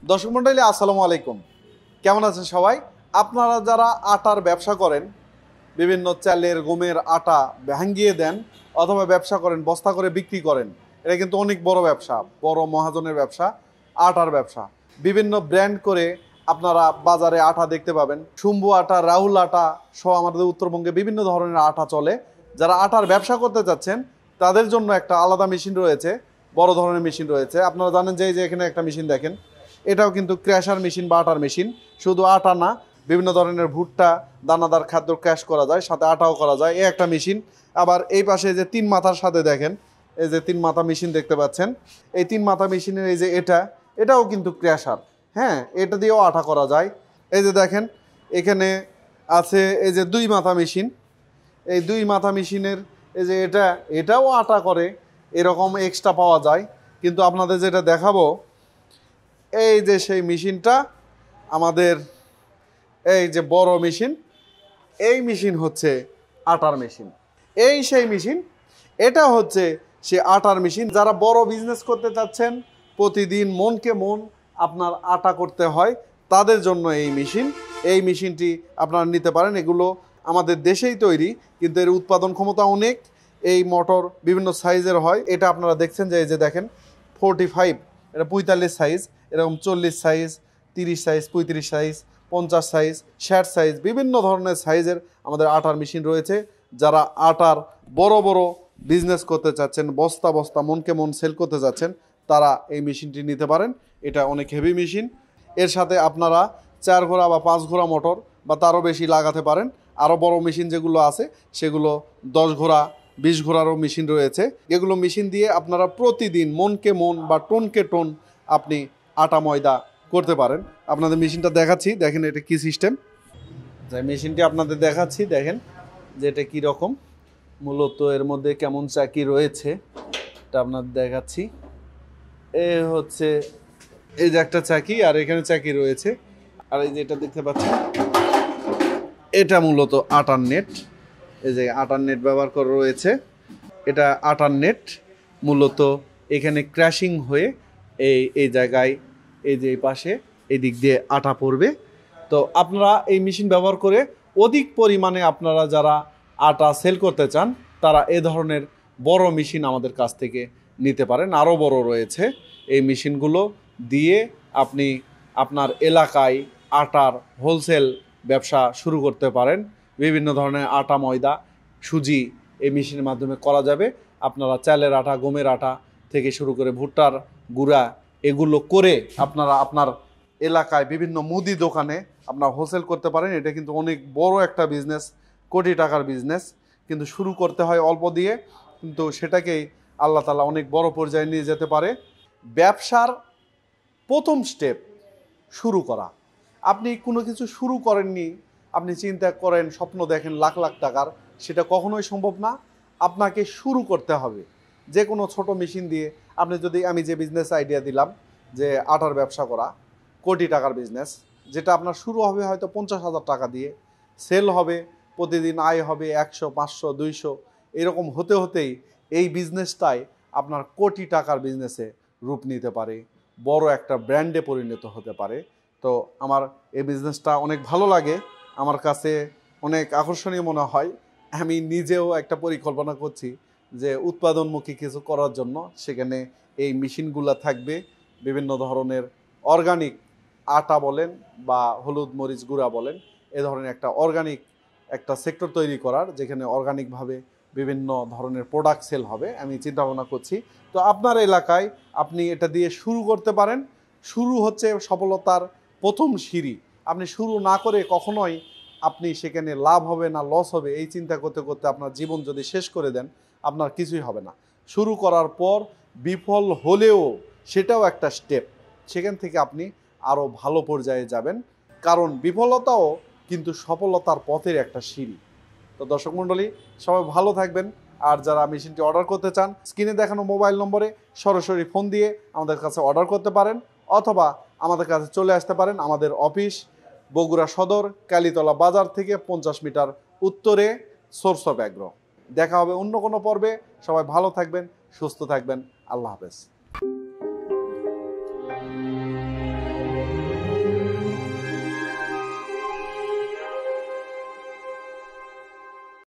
দর্শক মণ্ডলী আসসালামু আলাইকুম, কেমন আছেন সবাই? আপনারা যারা আটার ব্যবসা করেন, বিভিন্ন চালের গমের আটা ভাঙ্গিয়ে দেন অথবা ব্যবসা করেন, বস্তা করে বিক্রি করেন, এটা কিন্তু অনেক বড় ব্যবসা, বড় মহাজনের ব্যবসা, আটার ব্যবসা। বিভিন্ন ব্র্যান্ড করে আপনারা বাজারে আটা দেখতে পাবেন, শুম্ভু আটা, রাহুল আটা সহ আমাদের উত্তরবঙ্গে বিভিন্ন ধরনের আটা চলে। যারা আটার ব্যবসা করতে চাচ্ছেন তাদের জন্য একটা আলাদা মেশিন রয়েছে, বড় ধরনের মেশিন রয়েছে। আপনারা জানেন যে এখানে একটা মেশিন দেখেন, এটাও কিন্তু ক্র্যাশার মেশিন বা আটার মেশিন। শুধু আটা না, বিভিন্ন ধরনের ভুট্টা দানাদার খাদ্য ক্র্যাশ করা যায়, সাথে আটাও করা যায়, এই একটা মেশিন। আবার এই পাশে যে তিন মাথার সাথে দেখেন, এই যে তিন মাথা মেশিন দেখতে পাচ্ছেন, এই তিন মাথা মেশিনের এই যে এটাও কিন্তু ক্র্যাশার। হ্যাঁ, এটা দিয়েও আটা করা যায়। এই যে দেখেন এখানে আছে এই যে দুই মাথা মেশিন, এই দুই মাথা মেশিনের এই যে এটাও আটা করে, এরকম এক্সট্রা পাওয়া যায়। কিন্তু আপনাদের যেটা দেখাবো, এই যে সেই মেশিনটা আমাদের, এই যে বড় মেশিন, এই মেশিন হচ্ছে আটার মেশিন। এই সেই মেশিন, এটা হচ্ছে সে আটার মেশিন। যারা বড় বিজনেস করতে চাচ্ছেন, প্রতিদিন মনকে মন আপনার আটা করতে হয়, তাদের জন্য এই মেশিন। এই মেশিনটি আপনারা নিতে পারেন। এগুলো আমাদের দেশেই তৈরি, কিন্তু এর উৎপাদন ক্ষমতা অনেক। এই মোটর বিভিন্ন সাইজের হয়। এটা আপনারা দেখছেন যে এই যে দেখেন 45, এটা 45 সাইজ, এরকম 40 size, 30 size, 35 size, 50 size, 60 size, বিভিন্ন ধরনের সাইজের আমাদের আটার মেশিন রয়েছে। যারা আটার বড় বড় বিজনেস করতে চাচ্ছেন, বস্তা বস্তা মনকে মন সেল করতে চাচ্ছেন, তারা এই মেশিনটি নিতে পারেন। এটা অনেক হেভি মেশিন। এর সাথে আপনারা 4 ঘোড়া বা 5 ঘোড়া মোটর বা তারও বেশি লাগাতে পারেন। আরও বড় মেশিন যেগুলো আছে সেগুলো 10 ঘোড়া 20 ঘোড়ারও মেশিন রয়েছে। এগুলো মেশিন দিয়ে আপনারা প্রতিদিন মনকে মন বা টনকে টোন আপনি আটা ময়দা করতে পারেন। আপনাদের মেশিনটা দেখাচ্ছি, দেখেন এটা কি সিস্টেম। যে মেশিনটি আপনাদের দেখাচ্ছি, দেখেন যে এটা কীরকম, মূলত এর মধ্যে কেমন চাকি রয়েছে এটা আপনাদের দেখাচ্ছি। এ হচ্ছে এই যে একটা চাকি, আর এখানে চাকি রয়েছে। আর এই যে এটা দেখতে পাচ্ছেন, এটা মূলত আটার নেট। এই যে আটার নেট ব্যবহার করা রয়েছে, এটা আটার নেট। মূলত এখানে ক্র্যাশিং হয়ে এই জায়গায়, এই যে এই পাশে এই দিক দিয়ে আটা পড়বে। তো আপনারা এই মেশিন ব্যবহার করে অধিক পরিমাণে আপনারা যারা আটা সেল করতে চান, তারা এ ধরনের বড় মেশিন আমাদের কাছ থেকে নিতে পারেন। আরও বড় রয়েছে এই মেশিনগুলো দিয়ে আপনি আপনার এলাকায় আটার হোলসেল ব্যবসা শুরু করতে পারেন। বিভিন্ন ধরনের আটা, ময়দা, সুজি এই মেশিনের মাধ্যমে করা যাবে। আপনারা চালের আটা, গমের আটা থেকে শুরু করে ভুট্টার গুঁড়া, এগুলো করে আপনারা আপনার এলাকায় বিভিন্ন মুদি দোকানে আপনারা হোলসেল করতে পারেন। এটা কিন্তু অনেক বড় একটা বিজনেস, কোটি টাকার বিজনেস। কিন্তু শুরু করতে হয় অল্প দিয়ে, কিন্তু সেটাকেই আল্লাহ তাআলা অনেক বড় পর্যায়ে নিয়ে যেতে পারে। ব্যবসার প্রথম স্টেপ শুরু করা। আপনি কোনো কিছু শুরু করেননি, আপনি চিন্তা করেন, স্বপ্ন দেখেন লাখ লাখ টাকার, সেটা কখনোই সম্ভব না। আপনাকে শুরু করতে হবে। যে কোনো ছোট মেশিন দিয়ে আপনি যদি, আমি যে বিজনেস আইডিয়া দিলাম যে আটার ব্যবসা করা, কোটি টাকার বিজনেস, যেটা আপনার শুরু হবে হয়তো 50,000 টাকা দিয়ে, সেল হবে, প্রতিদিন আয় হবে 100, 500, 200, এরকম হতে হতেই এই বিজনেসটাই আপনার কোটি টাকার বিজনেসে রূপ নিতে পারে, বড় একটা ব্র্যান্ডে পরিণত হতে পারে। তো আমার এই বিজনেসটা অনেক ভালো লাগে, আমার কাছে অনেক আকর্ষণীয় মনে হয়। আমি নিজেও একটা পরিকল্পনা করছি যে উৎপাদনমুখী কিছু করার জন্য। সেখানে এই মেশিনগুলো থাকবে, বিভিন্ন ধরনের অর্গানিক আটা বলেন বা হলুদ মরিচ গুঁড়া বলেন, এ ধরনের একটা অর্গানিক একটা সেক্টর তৈরি করার, যেখানে অর্গানিকভাবে বিভিন্ন ধরনের প্রোডাক্ট সেল হবে, আমি চিন্তা ভাবনা করছি। তো আপনার এলাকায় আপনি এটা দিয়ে শুরু করতে পারেন। শুরু হচ্ছে সফলতার প্রথম সিঁড়ি। আপনি শুরু না করে কখনোই আপনি সেখানে লাভ হবে না লস হবে এই চিন্তা করতে করতে আপনার জীবন যদি শেষ করে দেন, আপনার কিছুই হবে না। শুরু করার পর বিফল হলেও সেটাও একটা স্টেপ, সেখান থেকে আপনি আরও ভালো পর্যায়ে যাবেন। কারণ বিফলতাও কিন্তু সফলতার পথের একটা সিঁড়ি। তো দর্শক মণ্ডলী, সবাই ভালো থাকবেন। আর যারা মেশিনটি অর্ডার করতে চান, স্ক্রিনে দেখানো মোবাইল নম্বরে সরাসরি ফোন দিয়ে আমাদের কাছে অর্ডার করতে পারেন, অথবা আমাদের কাছে চলে আসতে পারেন। আমাদের অফিস বগুড়া সদর, কালীতলা বাজার থেকে 50 মিটার উত্তরে, সোর্স অফ অ্যাগ্রো। দেখা হবে অন্য কোনো পর্বে। সবাই ভালো থাকবেন, সুস্থ থাকবেন। আল্লাহ হাফেজ।